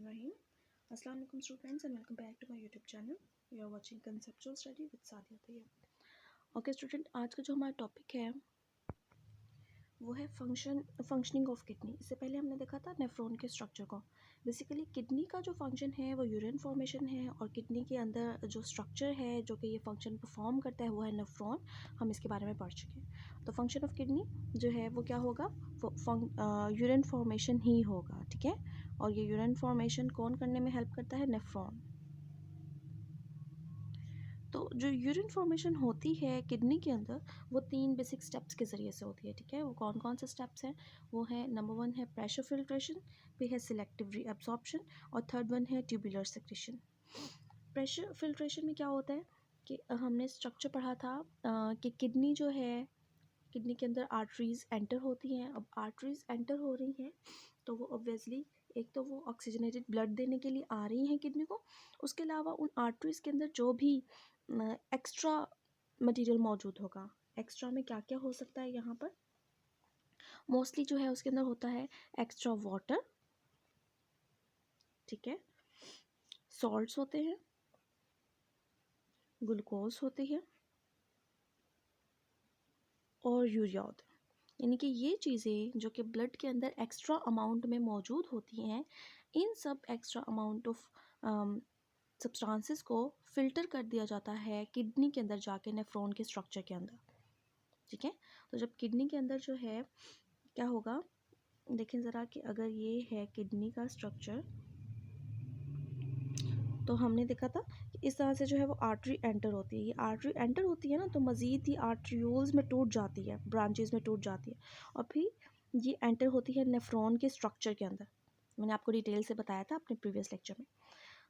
Bismillahirrahmanirrahim. Assalamu alaikum students and welcome back to my YouTube channel. You are watching Conceptual Study with Sadia Tayyab. Okay student, आज का जो हमारा topic है वो है functioning of kidney. इससे पहले हमने देखा था नेफ्रॉन के स्ट्रक्चर को। बेसिकली किडनी का जो फंक्शन है वो यूरिन फॉर्मेशन है और किडनी के अंदर जो स्ट्रक्चर है जो कि ये फंक्शन परफॉर्म करता है वो है नेफ्रॉन। हम इसके बारे में पढ़ चुके हैं। तो फंक्शन ऑफ किडनी जो है वो क्या होगा, वो यूरिन फॉर्मेशन ही होगा, ठीक है। और ये यूरिन फॉर्मेशन कौन करने में हेल्प करता है, नेफ्रॉन। तो जो यूरिन फॉर्मेशन होती है किडनी के अंदर वो 3 बेसिक स्टेप्स के ज़रिए से होती है, ठीक है। वो कौन कौन से स्टेप्स हैं, वो है नंबर 1 है प्रेशर फिल्ट्रेशन, फिर है सिलेक्टिव रीअब्सॉर्प्शन और थर्ड वन है ट्यूबुलर सेक्रेशन। प्रेशर फिल्ट्रेशन में क्या होता है कि हमने स्ट्रक्चर पढ़ा था कि किडनी जो है, किडनी के अंदर आर्टरीज़ एंटर होती हैं। अब आर्टरीज़ एंटर हो रही हैं तो वो ऑब्वियसली एक तो वो ऑक्सीजनेटेड ब्लड देने के लिए आ रही हैं किडनी को, उसके अलावा उन आर्टरीज़ के अंदर जो भी एक्स्ट्रा मटेरियल मौजूद होगा। एक्स्ट्रा में क्या क्या हो सकता है, यहाँ पर मोस्टली जो है उसके अंदर होता है एक्स्ट्रा वाटर, ठीक है, सॉल्ट्स होते हैं, ग्लूकोज होती है और यूरिया होता है। यानी कि ये चीज़ें जो कि ब्लड के अंदर एक्स्ट्रा अमाउंट में मौजूद होती हैं, इन सब एक्स्ट्रा अमाउंट ऑफ सब्सटेंसेस को फिल्टर कर दिया जाता है किडनी के अंदर जाके नेफ्रॉन के स्ट्रक्चर के अंदर, ठीक है। तो जब किडनी के अंदर जो है क्या होगा, देखें ज़रा कि अगर ये है किडनी का स्ट्रक्चर तो हमने देखा था कि इस तरह से जो है वो आर्टरी एंटर होती है। ये आर्टरी एंटर होती है ना तो मज़ीद ही आर्ट्रियोल्स में टूट जाती है, ब्रांचेस में टूट जाती है और फिर ये एंटर होती है नेफ्रॉन के स्ट्रक्चर के अंदर। मैंने आपको डिटेल से बताया था अपने प्रीवियस लेक्चर में।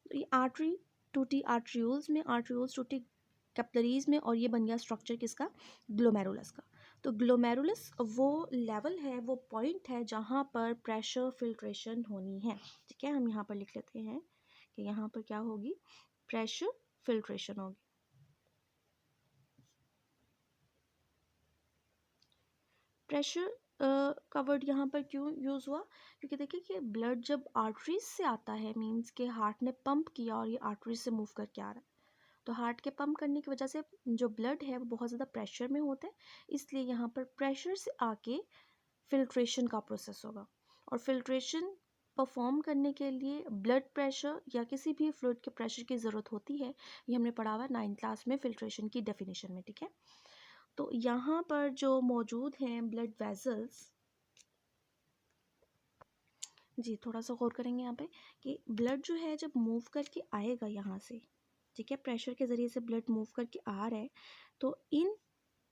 तो ये आर्टरी टूटी आर्ट्रियोल्स में, आर्ट्रियोल्स टूटी कैपिलरीज में और ये बन गया स्ट्रक्चर किसका, ग्लोमेरुलस का। तो ग्लोमेरुलस वो लेवल है, वो पॉइंट है जहाँ पर प्रेशर फिल्ट्रेशन होनी है, ठीक है। हम यहाँ पर लिख लेते हैं कि यहाँ पर क्या होगी, प्रेशर फिल्ट्रेशन होगी। प्रेशर का वर्ड यहाँ पर क्यों यूज़ हुआ, क्योंकि देखिए कि ब्लड जब आर्टरीज से आता है मीन्स के हार्ट ने पंप किया और ये आर्टरीज से मूव करके आ रहा है, तो हार्ट के पंप करने की वजह से जो ब्लड है वो बहुत ज़्यादा प्रेशर में होता है, इसलिए यहाँ पर प्रेशर से आके फिल्ट्रेशन का प्रोसेस होगा। और फिल्ट्रेशन परफॉर्म करने के लिए ब्लड प्रेशर या किसी भी फ्लूइड के प्रेशर की ज़रूरत होती है। ये हमने पढ़ा हुआ है 9th क्लास में फिल्ट्रेशन की डेफिनेशन में, ठीक है। तो यहाँ पर जो मौजूद हैं ब्लड वेजल्स, जी थोड़ा सा गौर करेंगे यहाँ पे कि ब्लड जो है जब मूव करके आएगा यहाँ से, ठीक है, प्रेशर के ज़रिए से ब्लड मूव करके आ रहा है, तो इन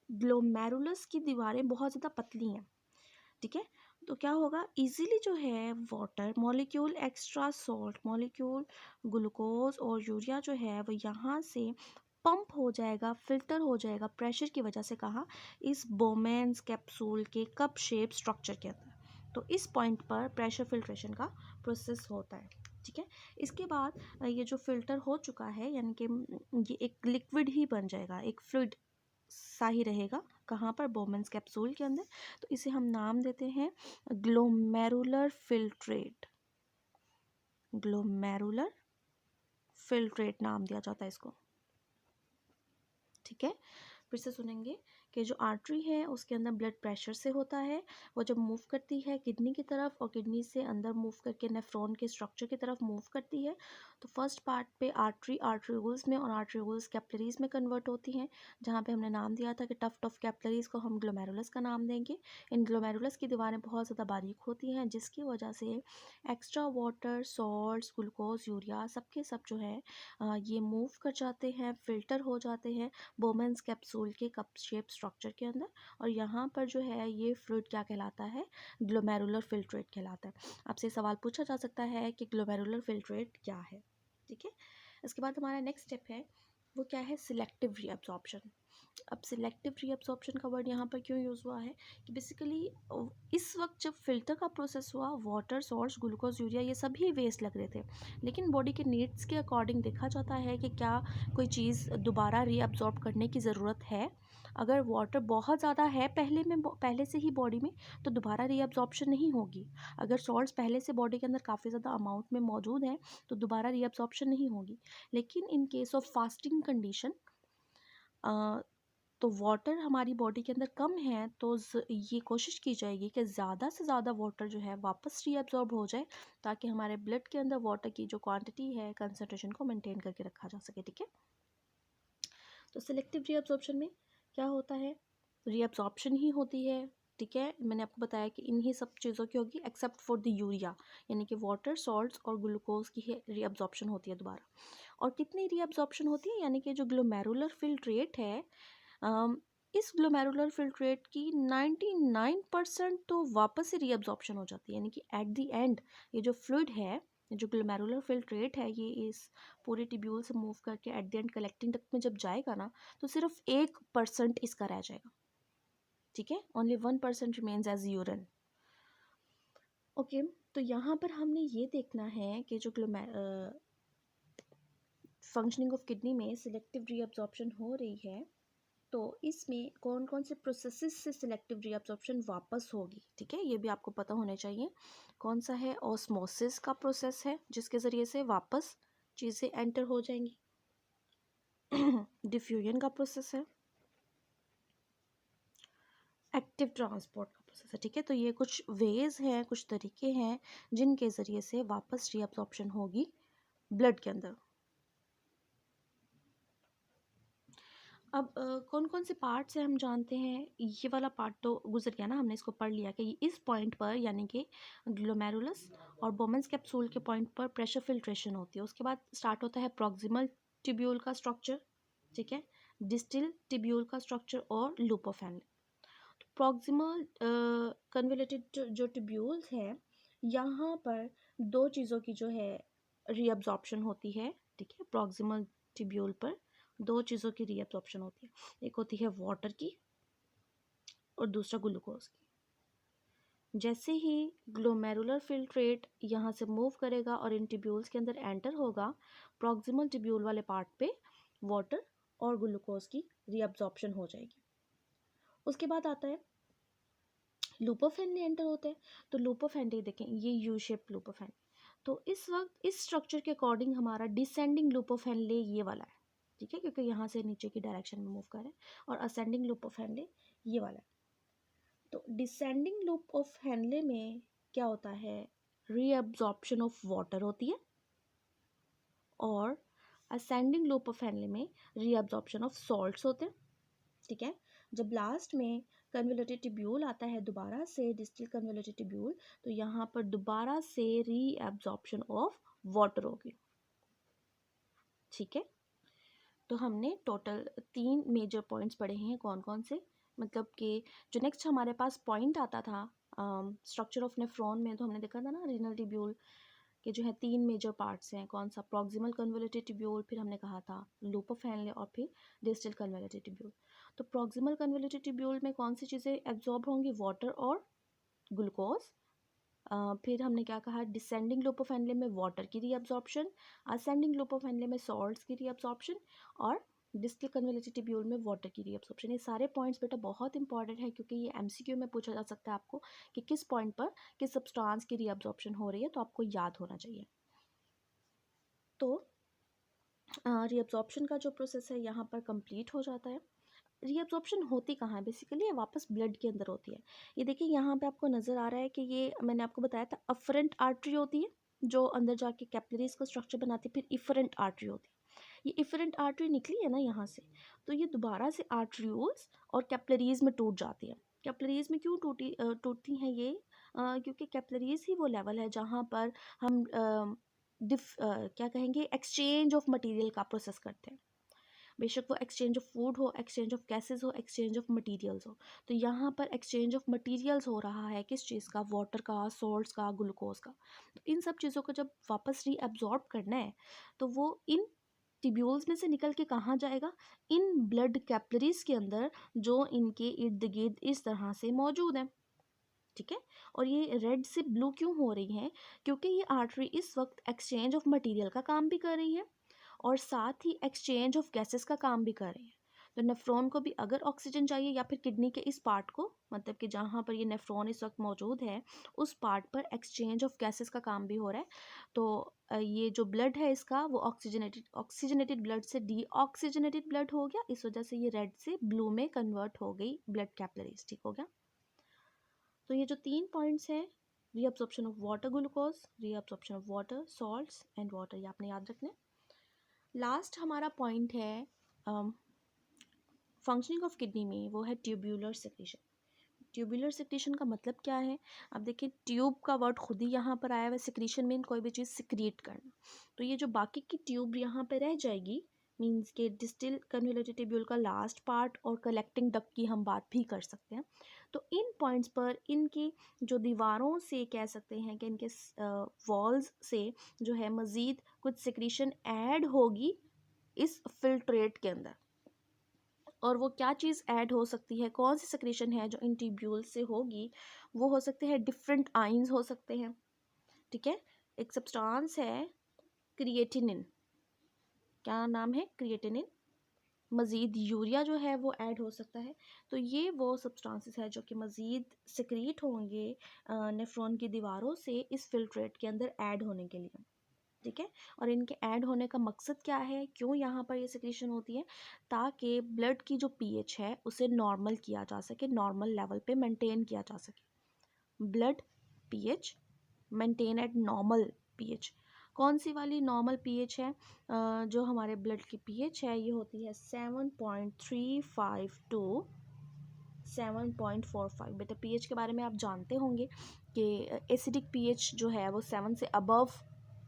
ग्लोमेरुलस की दीवारें बहुत ज़्यादा पतली हैं, ठीक है। तो क्या होगा, इजीली जो है water molecule, extra salt molecule, glucose और यूरिया जो है वो यहाँ से पंप हो जाएगा, फिल्टर हो जाएगा प्रेशर की वजह से, कहा, इस बोमेन्स कैप्सूल के कप शेप स्ट्रक्चर के अंदर। तो इस पॉइंट पर प्रेशर फिल्ट्रेशन का प्रोसेस होता है, ठीक है। इसके बाद ये जो फिल्टर हो चुका है यानी कि ये एक लिक्विड ही बन जाएगा, एक फ्लूइड सा ही रहेगा, कहाँ पर, बोमेन्स कैप्सूल के अंदर। तो इसे हम नाम देते हैं ग्लोमेरुलर फिल्ट्रेट, ग्लोमेरुलर फिल्ट्रेट नाम दिया जाता है इसको, ठीक है। फिर से सुनेंगे कि जो आर्टरी है उसके अंदर ब्लड प्रेशर से होता है, वो जब मूव करती है किडनी की तरफ और किडनी से अंदर मूव करके नेफ्रॉन के स्ट्रक्चर की तरफ मूव करती है, तो फर्स्ट पार्ट पे आर्टरी आर्ट्रियोल्स में और आर्ट्रियोल्स कैपिलरीज में कन्वर्ट होती हैं, जहाँ पे हमने नाम दिया था कि टफ्ट ऑफ कैपिलरीज को हम ग्लोमेरुलस का नाम देंगे। इन ग्लोमेरुलस की दीवारें बहुत ज़्यादा बारीक होती हैं जिसकी वजह से extra water, salts, glucose, urea सबके सब जो है ये मूव कर जाते हैं, फिल्टर हो जाते हैं बोमेन्स कैप्सूल के कप शेप स्ट्रक्चर के अंदर, और यहाँ पर जो है ये फ्लूइड क्या कहलाता है, ग्लोमेरुलर फिल्ट्रेट कहलाता है। आपसे सवाल पूछा जा सकता है कि ग्लोमेरुलर फिल्ट्रेट क्या है, ठीक है। इसके बाद हमारा नेक्स्ट स्टेप है वो क्या है, सिलेक्टिव रीअब्सॉर्प्शन। अब सिलेक्टिव रीअब्जॉर्प्शन का वर्ड यहाँ पर क्यों यूज़ हुआ है कि बेसिकली इस वक्त जब फिल्टर का प्रोसेस हुआ, वाटर, सॉल्ट्स, ग्लूकोज, यूरिया ये सभी वेस्ट लग रहे थे, लेकिन बॉडी के नीड्स के अकॉर्डिंग देखा जाता है कि क्या कोई चीज़ दोबारा रीअब्जॉर्ब करने की ज़रूरत है। अगर वाटर बहुत ज़्यादा है पहले से ही बॉडी में, तो दोबारा रीअब्जॉर्प्शन नहीं होगी। अगर सॉल्ट्स पहले से बॉडी के अंदर काफ़ी ज़्यादा अमाउंट में मौजूद हैं, तो दोबारा रीअब्जॉर्प्शन नहीं होगी। लेकिन in case of fasting condition, तो वाटर हमारी बॉडी के अंदर कम है, तो ये कोशिश की जाएगी कि ज़्यादा से ज़्यादा वाटर जो है वापस रीअब्जॉर्ब हो जाए, ताकि हमारे ब्लड के अंदर वाटर की जो क्वांटिटी है, कंसंट्रेशन को मेंटेन करके रखा जा सके। ठीक है, तो सिलेक्टिव रीअब्जॉर्प्शन में क्या होता है, रीअब्जॉर्प्शन ही होती है। ठीक है, मैंने आपको बताया कि इन्हीं सब चीज़ों की होगी एक्सेप्ट फॉर द यूरिया, यानी कि वाटर, सॉल्ट्स और ग्लूकोज की रीअब्जॉर्प्शन होती है दोबारा। और कितनी रीअब्जॉर्प्शन होती है, यानी कि जो ग्लोमेरुलर फिल्ट्रेट है, इस ग्लोमेरुलर फिल्ट्रेट की 99% तो वापस से रीअब्जॉर्प्शन हो जाती है, यानी कि एट द एंड ये जो फ्लूइड है, जो ग्लोमेरुलर फिल्ट्रेट है, ये इस पूरे टिब्यूल से मूव करके at the end collecting duct में जब जाएगा ना, तो सिर्फ 1% इसका रह जाएगा। ठीक है, only 1% remains as urine. Okay, तो यहाँ पर हमने ये देखना है कि जो फंक्शनिंग ऑफ किडनी में सिलेक्टिव रीअब्जॉर्प्शन हो रही है, तो इसमें कौन कौन से प्रोसेसेस से सिलेक्टिव रीअब्जॉर्प्शन वापस होगी। ठीक है, ये भी आपको पता होने चाहिए। कौन सा है, ऑस्मोसिस का प्रोसेस है, जिसके ज़रिए से वापस चीज़ें एंटर हो जाएंगी। डिफ्यूजन का प्रोसेस है, एक्टिव ट्रांसपोर्ट का प्रोसेस है। ठीक है, तो ये कुछ वेज हैं, कुछ तरीके हैं जिनके ज़रिए से वापस रीअब्जॉर्प्शन होगी ब्लड के अंदर। अब कौन कौन से पार्ट्स हैं हम जानते हैं। ये वाला पार्ट तो गुजर गया ना, हमने इसको पढ़ लिया कि इस पॉइंट पर, यानी कि ग्लोमेरुलस और बोमेंस कैप्सूल के पॉइंट पर प्रेशर फिल्ट्रेशन होती है। उसके बाद स्टार्ट होता है प्रॉक्सिमल टिब्यूल का स्ट्रक्चर, ठीक है, डिस्टल टिब्यूल का स्ट्रक्चर और लूप ऑफ हैंडल। तो प्रॉक्सिमल कन्वोल्यूटेड जो टिब्यूल्स हैं, यहाँ पर दो चीज़ों की जो है रीअब्जॉर्प्शन होती है। ठीक है, प्रॉक्सिमल टिब्यूल पर दो चीज़ों की रीअब्जॉर्प्शन होती है, एक होती है वाटर की और दूसरा ग्लूकोज की। जैसे ही ग्लोमेरुलर फिल्ट्रेट यहाँ से मूव करेगा और इन टिब्यूल्स के अंदर एंटर होगा, प्रॉक्सिमल टिब्यूल वाले पार्ट पे वाटर और ग्लूकोज की रीअब्जॉर्प्शन हो जाएगी। उसके बाद आता है लूप ऑफ हैंडले एंटर होता है। तो लूप ऑफ हैंडले देखें, ये U shape loop of Henle, तो इस वक्त इस स्ट्रक्चर के अकॉर्डिंग हमारा डिसेंडिंग लूप ऑफ हैंडले ये वाला है। ठीक है, क्योंकि यहाँ से नीचे की डायरेक्शन में मूव कर रहे हैं, और असेंडिंग लूप ऑफ हैंडले ये वाला है। तो डिसेंडिंग लूप ऑफ हैंडले में क्या होता है, रीअब्जॉर्प्शन ऑफ वाटर होती है, और असेंडिंग लूप ऑफ हैंडले में रीअब्जॉर्प्शन ऑफ सॉल्ट्स होते हैं। ठीक है, जब लास्ट में कन्वोल्यूटेड टिब्यूल आता है दोबारा से, डिस्टल कन्वोल्यूटेड टिब्यूल, तो यहाँ पर दोबारा से रीअब्जॉर्प्शन ऑफ वाटर होगी। ठीक है, तो हमने टोटल 3 मेजर पॉइंट्स पढ़े हैं। कौन कौन से, मतलब कि जो नेक्स्ट हमारे पास पॉइंट आता था स्ट्रक्चर ऑफ नेफ्रॉन में, तो हमने देखा था ना रीनल टिब्यूल के जो है 3 मेजर पार्ट्स हैं। कौन सा, प्रॉक्सिमल कन्वोल्यूटेड टिब्यूल, फिर हमने कहा था लूप ऑफ हैंडले, और फिर डिस्टल कन्वोल्यूटेड टिब्यूल। तो प्रॉक्सिमल कन्वोल्यूटेड टिब्यूल में कौन सी चीज़ें एब्जॉर्ब होंगी, वाटर और ग्लूकोज। फिर हमने क्या कहा, डिसेंडिंग लूप ऑफ हैंडले में वाटर की reabsorption, ascending loop of Henle में सॉल्ट्स की रीअब्जॉर्प्शन, और डिस्टल कन्वोल्यूटेड टिब्यूल में वाटर की रीअब्जॉर्प्शन। ये सारे पॉइंट्स बेटा बहुत इंपॉर्टेंट है, क्योंकि ये एमसीक्यू में पूछा जा सकता है आपको कि किस पॉइंट पर किस सब्सटेंस की रीअब्जॉर्प्शन हो रही है, तो आपको याद होना चाहिए। तो रीअब्जॉर्प्शन का जो प्रोसेस है यहाँ पर कंप्लीट हो जाता है। रीअब्जॉर्प्शन होती कहाँ है, बेसिकली ये वापस ब्लड के अंदर होती है। ये देखिए यहाँ पे आपको नज़र आ रहा है कि ये मैंने आपको बताया था अफरेंट आर्टरी होती है, जो अंदर जाके कैपिलरीज का स्ट्रक्चर बनाती है। फिर इफरेंट आर्टरी होती है। ये इफरेंट आर्टरी निकली है ना यहाँ से, तो ये दोबारा से आर्टरीोल्स और कैपिलरीज में टूट जाती है। कैपिलरीज में क्यों टूटती हैं ये, क्योंकि कैपिलरीज ही वो लेवल है जहाँ पर हम क्या कहेंगे, एक्सचेंज ऑफ मटेरियल का प्रोसेस करते हैं। बेशक वो एक्सचेंज ऑफ फूड हो, एक्सचेंज ऑफ गैसेस हो, एक्सचेंज ऑफ मटेरियल्स हो। तो यहाँ पर एक्सचेंज ऑफ मटेरियल्स हो रहा है, किस चीज़ का, वाटर का, सॉल्ट्स का, ग्लूकोज का। तो इन सब चीज़ों को जब वापस रीअब्जॉर्ब करना है, तो वो इन टिब्यूल्स में से निकल के कहाँ जाएगा, इन ब्लड कैपिलरीज के अंदर जो इनके इर्द गिर्द इस तरह से मौजूद है। ठीक है, और ये रेड से ब्लू क्यों हो रही है, क्योंकि ये आर्टरी इस वक्त एक्सचेंज ऑफ मटेरियल का काम भी कर रही है और साथ ही एक्सचेंज ऑफ गैसेस का काम भी कर रही है। तो नेफ्रॉन को भी अगर ऑक्सीजन चाहिए या फिर किडनी के इस पार्ट को, मतलब कि जहाँ पर ये नेफ्रॉन इस वक्त मौजूद है उस पार्ट पर एक्सचेंज ऑफ गैसेस का काम भी हो रहा है। तो ये जो ब्लड है इसका वो ऑक्सीजनेटेड ब्लड से डीऑक्सीजनेटेड ब्लड हो गया, इस वजह से ये रेड से ब्लू में कन्वर्ट हो गई ब्लड कैपिलरीज। ठीक हो गया। तो ये जो 3 पॉइंट्स हैं, reabsorption of water glucose, reabsorption of water salts and water, ये आपने याद रखना है। लास्ट हमारा पॉइंट है फंक्शनिंग ऑफ किडनी में, वो है ट्यूब्यूलर सेक्रेशन। ट्यूब्यूलर सेक्रेशन का मतलब क्या है, अब देखिए ट्यूब का वर्ड खुद ही यहाँ पर आया हुआ है, सेक्रेशन में कोई भी चीज़ सिक्रिएट करना। तो ये जो बाकी की ट्यूब यहाँ पे रह जाएगी, मीन्स के डिस्टल कन्वोल्यूटेड ट्यूब्यूल का लास्ट पार्ट और कलेक्टिंग डक्ट की हम बात भी कर सकते हैं। तो इन पॉइंट्स पर इनकी जो दीवारों से कह सकते हैं कि इनके वॉल्स से जो है मज़ीद कुछ सिक्रीशन ऐड होगी इस फिल्ट्रेट के अंदर। और वो क्या चीज़ ऐड हो सकती है, कौन सी सिक्रीशन है जो इन ट्यूब्यूल से होगी, वो हो सकते हैं डिफरेंट आइंस हो सकते हैं। ठीक है, एक सब्सटेंस है क्रिएटिनिन, क्या नाम है, क्रिएटिनिन। मज़ीद यूरिया जो है वो ऐड हो सकता है। तो ये वो सब्सटेंसेस है जो कि मज़ीद सिक्रीट होंगे नेफ्रॉन की दीवारों से इस फिल्ट्रेट के अंदर ऐड होने के लिए। ठीक है, और इनके ऐड होने का मकसद क्या है, क्यों यहाँ पर ये सिक्रीशन होती है, ताकि ब्लड की जो पीएच है उसे नॉर्मल किया जा सके, नॉर्मल लेवल पे मेंटेन किया जा सके। Blood pH maintain at normal pH. कौन सी वाली नॉर्मल पीएच है, जो हमारे ब्लड की पीएच है ये होती है 7.35 टू 7.45। बेटा पीएच के बारे में आप जानते होंगे कि एसिडिक पीएच जो है वो 7 से अबव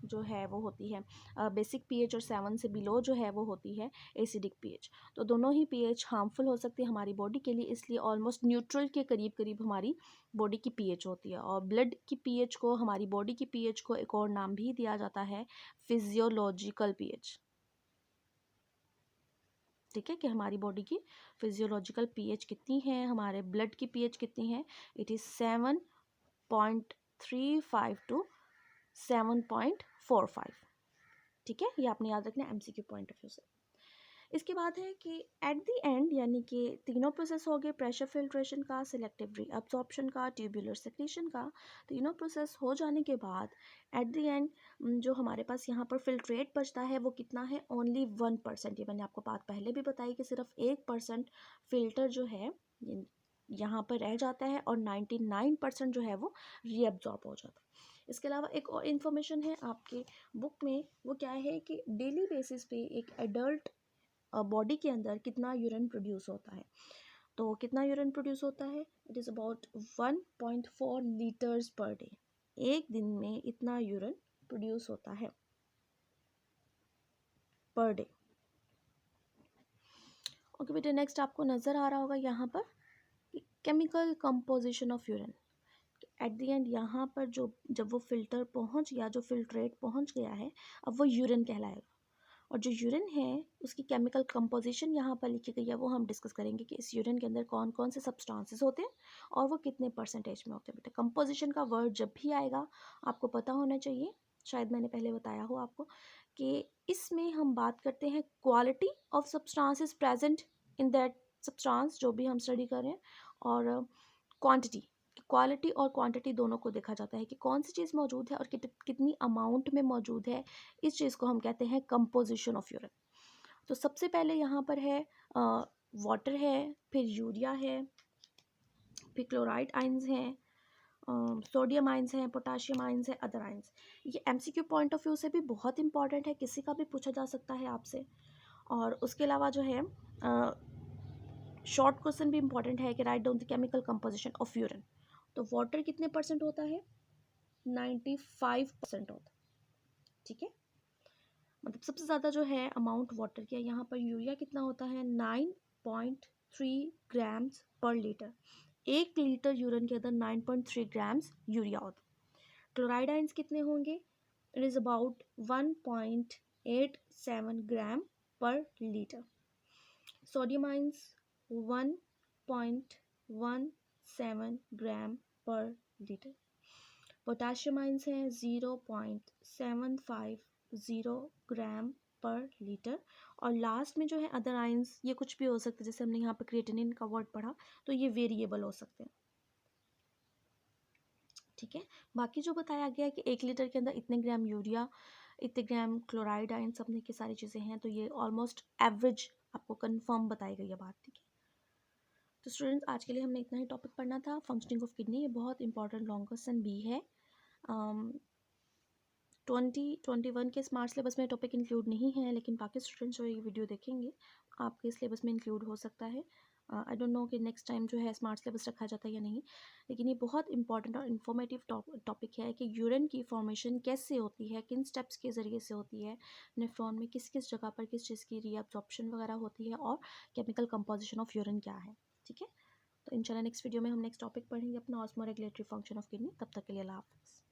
जो है वो होती है बेसिक पीएच, और 7 से बिलो जो है वो होती है एसिडिक पीएच। तो दोनों ही पीएच हार्मफुल हो सकती है हमारी बॉडी के लिए, इसलिए ऑलमोस्ट न्यूट्रल के करीब करीब हमारी बॉडी की पीएच होती है। और ब्लड की पीएच को, हमारी बॉडी की पीएच को एक और नाम भी दिया जाता है फिजियोलॉजिकल पीएच। ठीक है, कि हमारी बॉडी की फिजियोलॉजिकल पीएच कितनी है, हमारे ब्लड की पीएच कितनी है, इट इज़ 7.35 टू 7.45। ठीक है, ये आपने याद रखना है एमसीक्यू पॉइंट ऑफ व्यू से। इसके बाद है कि एट द एंड, यानी कि तीनों प्रोसेस हो गए, प्रेशर फिल्ट्रेशन का, सिलेक्टिव रीअब्सॉर्प्शन का, ट्यूबुलर सेक्रेशन का। तीनों प्रोसेस हो जाने के बाद एट द एंड जो हमारे पास यहाँ पर फिल्ट्रेट बचता है वो कितना है, ओनली 1%। ये मैंने आपको बात पहले भी बताई कि सिर्फ 1% फिल्टर जो है यहाँ पर रह जाता है और 99% जो है वो रीअब्जॉर्ब हो जाता है। इसके अलावा एक और इन्फॉर्मेशन है आपके बुक में, वो क्या है कि डेली बेसिस पे एक एडल्ट बॉडी के अंदर कितना यूरिन प्रोड्यूस होता है। तो कितना यूरिन प्रोड्यूस होता है, it is about 1.4 litres per day. एक दिन में इतना यूरिन प्रोड्यूस होता है पर डे। ओके बेटा, नेक्स्ट आपको नज़र आ रहा होगा यहाँ पर chemical composition of urine. At the end यहाँ पर जो जब वो फिल्टर पहुँच गया, जो फिल्ट्रेट पहुँच गया है, अब वो यूरिन कहलाएगा। और जो यूरिन है उसकी केमिकल कंपोजिशन यहाँ पर लिखी गई है, वो हम डिस्कस करेंगे कि इस यूरिन के अंदर कौन कौन से सब्सटेंसेस होते हैं और वो कितने परसेंटेज में होते हैं। बेटा कंपोजिशन का वर्ड जब भी आएगा आपको पता होना चाहिए, शायद मैंने पहले बताया हो आपको, कि इसमें हम बात करते हैं quality of substances present in that substance जो भी हम स्टडी कर रहे हैं, और क्वांटिटी, क्वालिटी और क्वांटिटी दोनों को देखा जाता है कि कौन सी चीज़ मौजूद है और कितनी अमाउंट में मौजूद है। इस चीज़ को हम कहते हैं कंपोजिशन ऑफ यूरिन। तो सबसे पहले यहाँ पर है वाटर है, फिर यूरिया है, फिर क्लोराइड आइंस हैं, सोडियम आइंस हैं, पोटाशियम आइंस हैं, अदर आइंस। ये एमसीक्यू पॉइंट ऑफ व्यू से भी बहुत इंपॉर्टेंट है, किसी का भी पूछा जा सकता है आपसे। और उसके अलावा जो है शॉर्ट क्वेश्चन भी इंपॉर्टेंट है कि write down the chemical composition of urine. तो वाटर कितने परसेंट होता है, 95% होता है। ठीक है, मतलब सबसे ज़्यादा जो है अमाउंट वाटर की है। यहाँ पर यूरिया कितना होता है, 9.3 ग्राम्स पर लीटर। 1 लीटर यूरिन के अंदर 9.3 ग्राम्स यूरिया होता है। क्लोराइड आइंस कितने होंगे, इट इज़ अबाउट 1.3 0.87 ग्राम पर लीटर, सोडियम आयंस 1.17 ग्राम पर लीटर, पोटाशियम आयंस हैं 0.750 ग्राम पर लीटर, और लास्ट में जो है अदर आयंस, ये कुछ भी हो सकते हैं, जैसे हमने यहाँ पर क्रिएटिनिन का वर्ड पढ़ा तो ये वेरिएबल हो सकते हैं, ठीक है। बाकी जो बताया गया है कि 1 लीटर के अंदर इतने ग्राम यूरिया, इतने ग्राम क्लोराइड आयन, सब में की सारी चीज़ें हैं, तो ये ऑलमोस्ट एवरेज आपको कंफर्म बताई गई है बात, ठीक है। तो स्टूडेंट्स आज के लिए हमने इतना ही टॉपिक पढ़ना था, फंक्शनिंग ऑफ किडनी, ये बहुत इंपॉर्टेंट लॉन्ग क्वेश्चन भी है। 2021 के स्मार्ट सिलेबस में टॉपिक इंक्लूड नहीं है, लेकिन बाकी स्टूडेंट्स जो ये वीडियो देखेंगे आपके सिलेबस में इंक्लूड हो सकता है। आई डोंट नो कि नेक्स्ट टाइम जो है स्मार्ट सिलेबस रखा जाता है या नहीं, लेकिन ये बहुत इंपॉर्टेंट और इन्फॉर्मेटिव टॉपिक है कि यूरिन की फॉर्मेशन कैसे होती है, किन स्टेप्स के ज़रिए से होती है, नेफ्रॉन में किस किस जगह पर किस चीज़ की रीअब्जॉर्प्शन वगैरह होती है, और केमिकल कंपोजिशन ऑफ यूरिन क्या है, ठीक है। तो इंशाल्लाह नेक्स्ट वीडियो में हम नेक्स्ट टॉपिक पढ़ेंगे अपना osmo regulatory function of kidney. तब तक के लिए अल्लाह हाफ़िज़।